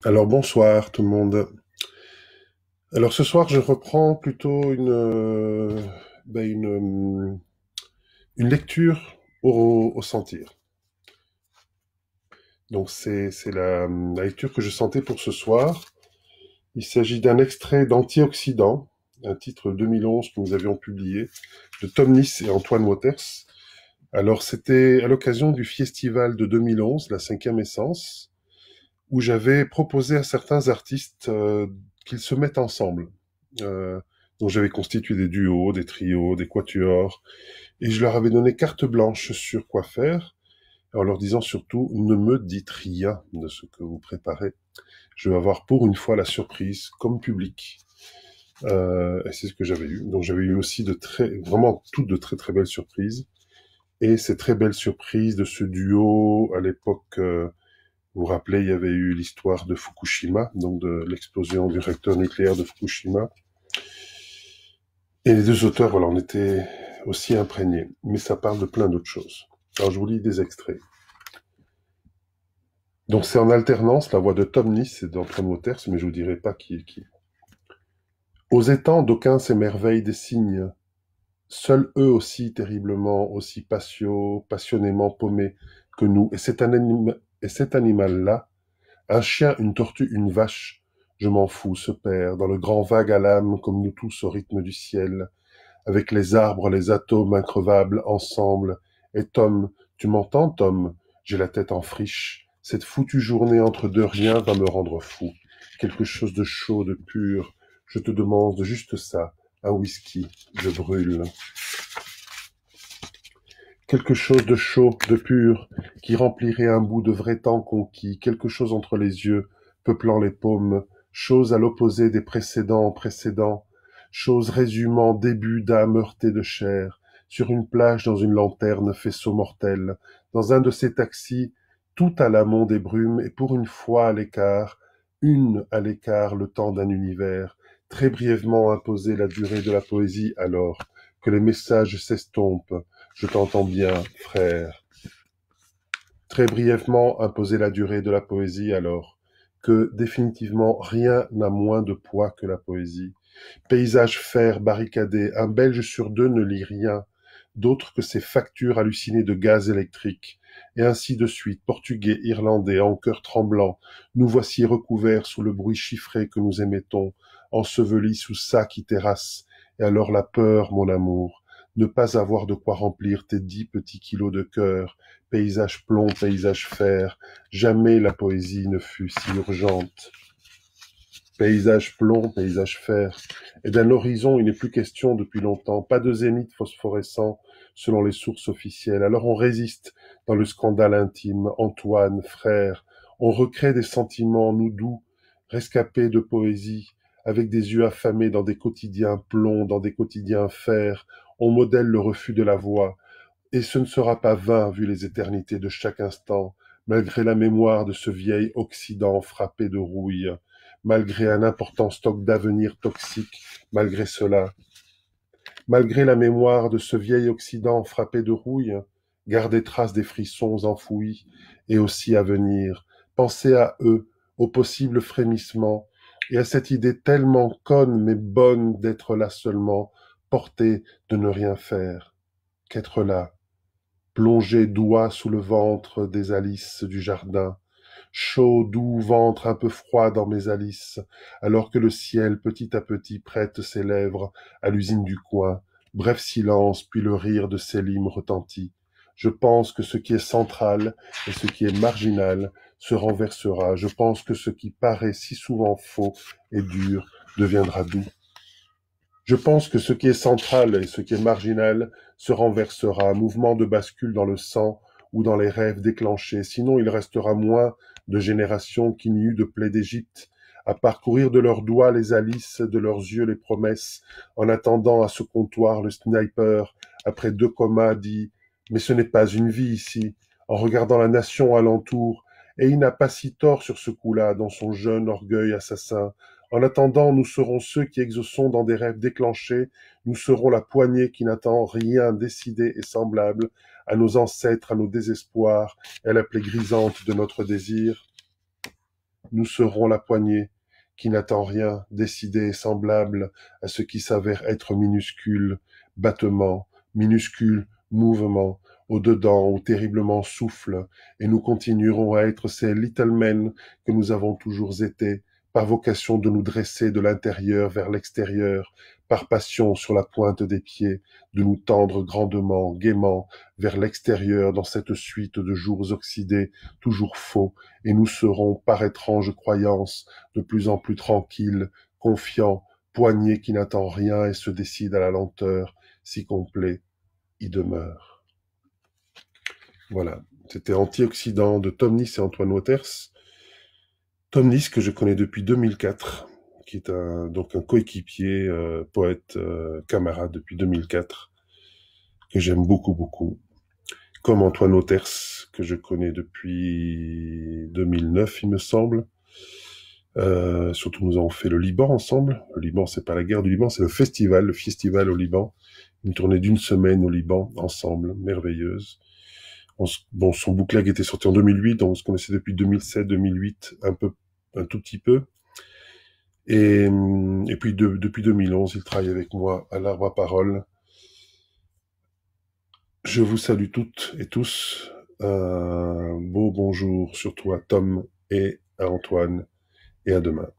Alors bonsoir tout le monde. Alors ce soir je reprends plutôt une lecture au sentir. Donc c'est la lecture que je sentais pour ce soir. Il s'agit d'un extrait d'Antioxydant, un titre 2011 que nous avions publié, de Tom Nice et Antoine Waters. Alors c'était à l'occasion du festival de 2011, la cinquième essence, où j'avais proposé à certains artistes qu'ils se mettent ensemble. Euh, donc j'avais constitué des duos, des trios, des quatuors, et je leur avais donné carte blanche sur quoi faire, en leur disant surtout ne me dites rien de ce que vous préparez. Je vais avoir pour une fois la surprise comme public. Et c'est ce que j'avais eu. Donc j'avais eu aussi vraiment toutes de très très belles surprises. Et ces très belles surprises de ce duo à l'époque. Vous vous rappelez, il y avait eu l'histoire de Fukushima, donc de l'explosion du réacteur nucléaire de Fukushima. Et les deux auteurs, voilà, en étaient aussi imprégnés. Mais ça parle de plein d'autres choses. Alors, je vous lis des extraits. Donc, c'est en alternance la voix de Tom Nice et d'Antoine Waters, mais je vous dirai pas qui est qui. Aux étangs, d'aucuns s'émerveillent des cygnes, seuls eux aussi terriblement, aussi passionnément paumés que nous. Et cet animal-là, un chien, une tortue, une vache, je m'en fous, se perd dans le grand vague à l'âme comme nous tous au rythme du ciel, avec les arbres, les atomes increvables ensemble. Et Tom, tu m'entends, Tom? J'ai la tête en friche. Cette foutue journée entre deux riens va me rendre fou. Quelque chose de chaud, de pur. Je te demande juste ça. Un whisky. Je brûle. Quelque chose de chaud, de pur, qui remplirait un bout de vrai temps conquis, quelque chose entre les yeux, peuplant les paumes, chose à l'opposé des précédents, chose résumant début d'âme heurtée de chair, sur une plage dans une lanterne, faisceau mortel, dans un de ces taxis, tout à l'amont des brumes, et pour une fois à l'écart, une à l'écart le temps d'un univers, très brièvement imposer la durée de la poésie alors, que les messages s'estompent, je t'entends bien, frère. Très brièvement imposer la durée de la poésie alors, que définitivement rien n'a moins de poids que la poésie. Paysage fer barricadé, un Belge sur deux ne lit rien, d'autre que ses factures hallucinées de gaz électrique. Et ainsi de suite, portugais, irlandais, en cœur tremblant, nous voici recouverts sous le bruit chiffré que nous émettons, ensevelis sous ça qui terrasse. Et alors la peur, mon amour, ne pas avoir de quoi remplir tes 10 petits kilos de cœur, paysage plomb, paysage fer, jamais la poésie ne fut si urgente. Paysage plomb, paysage fer. Et d'un horizon, il n'est plus question depuis longtemps. Pas de zénith phosphorescent, selon les sources officielles. Alors on résiste dans le scandale intime. Antoine, frère, on recrée des sentiments, nous doux, rescapés de poésie, avec des yeux affamés dans des quotidiens plomb, dans des quotidiens fer. On modèle le refus de la voix. Et ce ne sera pas vain, vu les éternités de chaque instant, malgré la mémoire de ce vieil Occident frappé de rouille, malgré un important stock d'avenir toxique, malgré cela, malgré la mémoire de ce vieil Occident frappé de rouille, gardez trace des frissons enfouis, et aussi à venir, pensez à eux, aux possibles frémissements, et à cette idée tellement conne mais bonne d'être là seulement, portée de ne rien faire, qu'être là, plongé doigt sous le ventre des alices du jardin, chaud, doux ventre un peu froid dans mes alices, alors que le ciel petit à petit prête ses lèvres à l'usine du coin. Bref silence, puis le rire de Célim retentit. Je pense que ce qui est central et ce qui est marginal se renversera. Je pense que ce qui paraît si souvent faux et dur deviendra doux. Je pense que ce qui est central et ce qui est marginal se renversera, un mouvement de bascule dans le sang ou dans les rêves déclenchés, sinon il restera moins de générations qui n'y eut de plaie d'Égypte, à parcourir de leurs doigts les alices, de leurs yeux les promesses, en attendant à ce comptoir le sniper, après 2 comas, dit « Mais ce n'est pas une vie ici », en regardant la nation alentour, et il n'a pas si tort sur ce coup-là, dans son jeune orgueil assassin. En attendant, nous serons ceux qui exaucons dans des rêves déclenchés, nous serons la poignée qui n'attend rien décidé et semblable à nos ancêtres, à nos désespoirs, et à la plaie grisante de notre désir. Nous serons la poignée qui n'attend rien, décidée et semblable à ce qui s'avère être minuscule battement, minuscule mouvement, au-dedans où terriblement souffle, et nous continuerons à être ces little men que nous avons toujours été, par vocation de nous dresser de l'intérieur vers l'extérieur, par passion sur la pointe des pieds, de nous tendre grandement, gaiement, vers l'extérieur dans cette suite de jours oxydés, toujours faux, et nous serons, par étrange croyance, de plus en plus tranquilles, confiants, poignée qui n'attend rien et se décide à la lenteur, si complet, y demeure. Voilà, c'était Antioxydant de Tom Nice et Antoine Waters. Tom Nice que je connais depuis 2004, qui est donc un coéquipier, poète, camarade depuis 2004, que j'aime beaucoup, beaucoup. Comme Antoine Waters, que je connais depuis 2009, il me semble. Surtout, nous avons fait le Liban ensemble. Le Liban, c'est pas la guerre du Liban, c'est le festival au Liban. Une tournée d'une semaine au Liban, ensemble, merveilleuse. Bon, son bootleg était sorti en 2008, donc on se connaissait depuis 2007, 2008, un tout petit peu. Et puis, depuis 2011, il travaille avec moi à l'Arbre à Parole. Je vous salue toutes et tous. Un beau bonjour, surtout à Tom et à Antoine, et à demain.